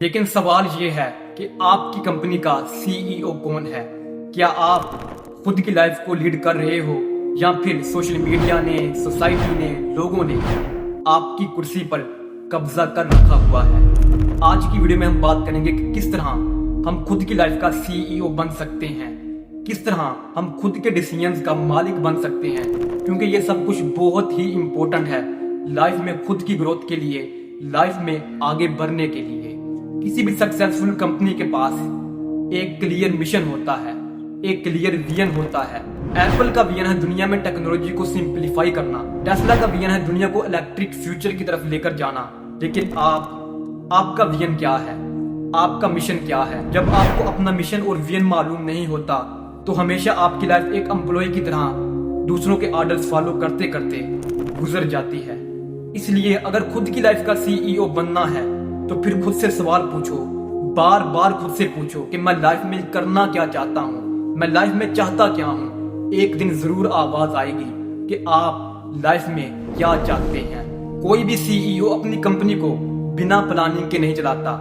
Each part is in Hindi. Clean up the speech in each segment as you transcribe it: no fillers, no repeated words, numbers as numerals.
लेकिन सवाल ये है कि आपकी कंपनी का सीईओ कौन है। क्या आप खुद की लाइफ को लीड कर रहे हो या फिर सोशल मीडिया ने, सोसाइटी ने, लोगों ने आपकी कुर्सी पर कब्जा कर रखा हुआ है। आज की वीडियो में हम बात करेंगे कि किस तरह हम खुद की लाइफ का सीईओ बन सकते हैं, किस तरह हम खुद के डिसीजंस का मालिक बन सकते हैं, क्योंकि ये सब कुछ बहुत ही इम्पोर्टेंट है लाइफ में खुद की ग्रोथ के लिए, लाइफ में आगे बढ़ने के लिए। किसी भी सक्सेसफुल कंपनी के पास एक क्लियर मिशन होता है, एक क्लियर विजन होता है। एप्पल का विजन है दुनिया में टेक्नोलॉजी को सिंप्लीफाई करना, टेस्ला का विजन है दुनिया को इलेक्ट्रिक फ्यूचर की तरफ लेकर जाना। लेकिन आपका विजन क्या है, आपका मिशन क्या है? जब आपको अपना मिशन और विजन मालूम नहीं होता तो हमेशा आपकी लाइफ एक एम्प्लॉय की तरह दूसरों के ऑर्डर्स फॉलो करते करते गुजर जाती है। इसलिए अगर खुद की लाइफ का सीईओ बनना है तो फिर खुद से सवाल पूछो, बार बार खुद से पूछो कि मैं लाइफ में करना क्या चाहता हूँ, मैं लाइफ में चाहता क्या हूँ। एक दिन जरूर आवाज आएगी कि आप लाइफ में क्या चाहते हैं। कोई भी सीईओ अपनी कंपनी को बिना प्लानिंग के नहीं चलाता।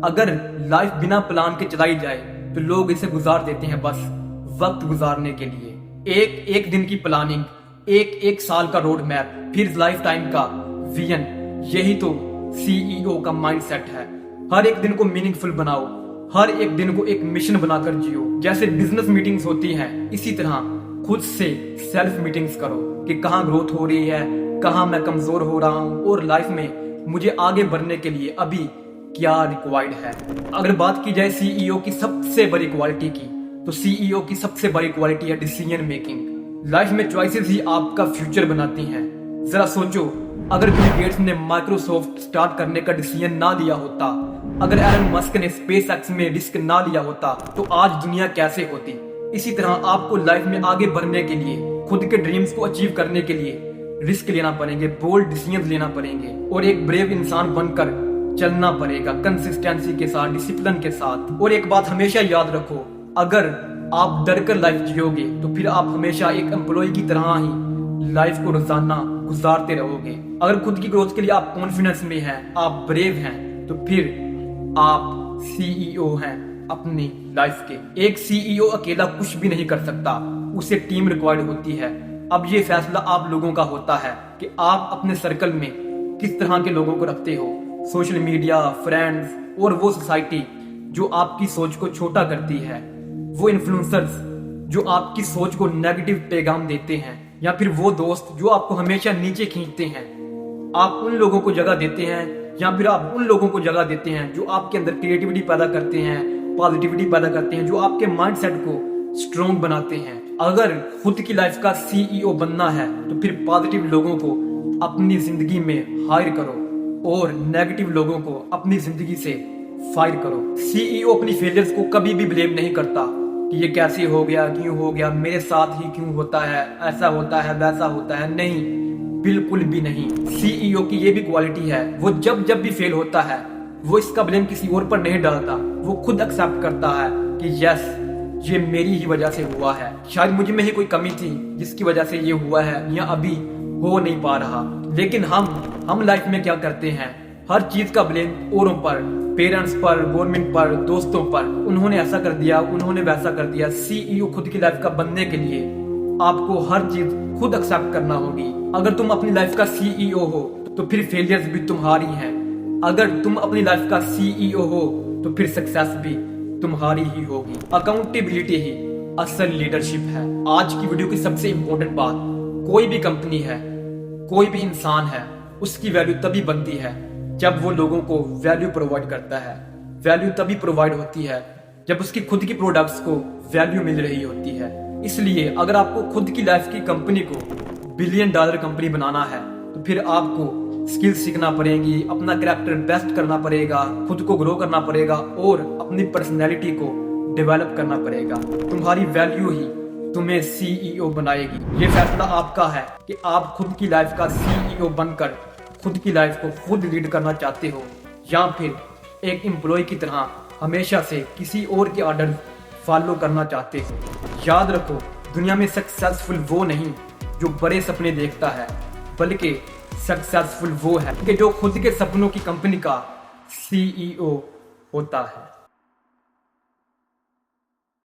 अगर लाइफ बिना प्लान के चलाई जाए तो लोग इसे गुजार देते हैं बस वक्त गुजारने के लिए। एक एक दिन की प्लानिंग, एक एक साल का रोड मैप, फिर लाइफ टाइम का विजन, यही तो सीईओ का माइंडसेट है। हर एक दिन को मीनिंगफुल बनाओ, हर एक दिन को एक मिशन बनाकर जियो। जैसे बिजनेस मीटिंग्स होती हैं, इसी तरह खुद से सेल्फ मीटिंग्स करो कि कहाँ ग्रोथ हो रही है, कहाँ मैं कमजोर हो रहा हूँ और लाइफ में मुझे आगे बढ़ने के लिए अभी क्या रिक्वायर्ड है। अगर बात की जाए सीईओ की सबसे बड़ी क्वालिटी की, तो सीईओ की सबसे बड़ी क्वालिटी है डिसीजन मेकिंग। लाइफ में चॉइसेस ही आपका फ्यूचर बनाती हैं। जरा सोचो, अगर बिल गेट्स ने माइक्रोसॉफ्ट स्टार्ट करने का डिसीजन ना लिया होता, अगर एलन मस्क ने स्पेसएक्स में रिस्क ना लिया होता, तो आज दुनिया कैसे होती। इसी तरह आपको लाइफ में आगे बढ़ने के लिए, खुद के ड्रीम्स को अचीव करने के लिए रिस्क लेना पड़ेंगे, बोल्ड डिसीजन लेना पड़ेंगे और एक ब्रेव इंसान बनकर चलना पड़ेगा, कंसिस्टेंसी के साथ, डिसिप्लिन के साथ। और एक बात हमेशा याद रखो, अगर आप डर कर लाइफ जियोगे तो फिर आप हमेशा एक एम्प्लॉय की तरह ही लाइफ को रोजाना गुजारते रहोगे। अगर खुद की ग्रोथ के लिए आप कॉन्फिडेंस में हैं, आप ब्रेव हैं, तो फिर आप सीईओ हैं अपनी लाइफ के। एक सीईओ अकेला कुछ भी नहीं कर सकता, उसे टीम रिक्वायर्ड होती है। अब ये फैसला आप लोगों का होता है कि आप अपने सर्कल में किस तरह के लोगों को रखते हो। सोशल मीडिया, फ्रेंड्स और वो सोसाइटी जो आपकी सोच को छोटा करती है, वो इन्फ्लुएंसर्स जो आपकी सोच को नेगेटिव पैगाम देते हैं, या फिर वो दोस्त जो आपको हमेशा नीचे खींचते हैं, आप उन लोगों को जगह देते हैं या फिर आप उन लोगों को जगह देते हैं जो आपके अंदर क्रिएटिविटी पैदा करते हैं, पॉजिटिविटी पैदा करते हैं, जो आपके माइंडसेट को स्ट्रॉन्ग बनाते हैं। अगर खुद की लाइफ का सीईओ बनना है तो फिर पॉजिटिव लोगों को अपनी जिंदगी में हायर करो और नेगेटिव लोगों को अपनी जिंदगी से फायर करो। सीईओ अपनी फेलियर्स को कभी भी ब्लेम नहीं करता कि ये कैसे हो गया, क्यों हो गया, मेरे साथ ही क्यों होता है, ऐसा होता है, वैसा होता है। नहीं, बिल्कुल भी नहीं। सीईओ की ये भी क्वालिटी है, वो जब जब भी फेल होता है वो इसका ब्लेम किसी और पर नहीं डालता, वो खुद एक्सेप्ट करता है कि यस, ये मेरी ही वजह से हुआ है, शायद मुझ में ही कोई कमी थी जिसकी वजह से ये हुआ है या अभी हो नहीं पा रहा। लेकिन हम लाइफ में क्या करते हैं, हर चीज का ब्लेम औरों पर, पेरेंट्स पर, गवर्नमेंट पर, दोस्तों पर, उन्होंने ऐसा कर दिया, उन्होंने वैसा कर दिया। सीईओ खुद की लाइफ का बनने के लिए आपको हर चीज खुद एक्सेप्ट करना होगी। अगर तुम अपनी लाइफ का सीईओ हो तो फिर फेलियर्स भी तुम्हारी हैं। अगर तुम अपनी लाइफ का सीईओ हो तो फिर सक्सेस भी तुम्हारी ही होगी। अकाउंटेबिलिटी ही असल लीडरशिप है। आज की वीडियो की सबसे इंपॉर्टेंट बात, कोई भी कंपनी है, कोई भी इंसान है, उसकी वैल्यू तभी बनती है जब वो लोगों को वैल्यू प्रोवाइड करता है। वैल्यू तभी प्रोवाइड होती है जब उसकी खुद की प्रोडक्ट्स को वैल्यू मिल रही होती है। इसलिए अगर आपको खुद की लाइफ की कंपनी को $1 बिलियन कंपनी बनाना है तो फिर आपको स्किल्स सीखना पड़ेगी, अपना कैरेक्टर बेस्ट करना पड़ेगा, खुद को ग्रो करना पड़ेगा और अपनी पर्सनैलिटी को डेवलप करना पड़ेगा। तुम्हारी वैल्यू ही तुम्हें सीईओ बनाएगी। ये फैसला आपका है कि आप खुद की लाइफ का सीईओ बनकर खुद की लाइफ को खुद लीड करना चाहते हो या फिर एक एम्प्लॉय की तरह हमेशा से किसी और के ऑर्डर फॉलो करना चाहते हो। याद रखो, दुनिया में सक्सेसफुल वो नहीं जो बड़े सपने देखता है, बल्कि सक्सेसफुल वो है कि जो खुद के सपनों की कंपनी का सीईओ होता है।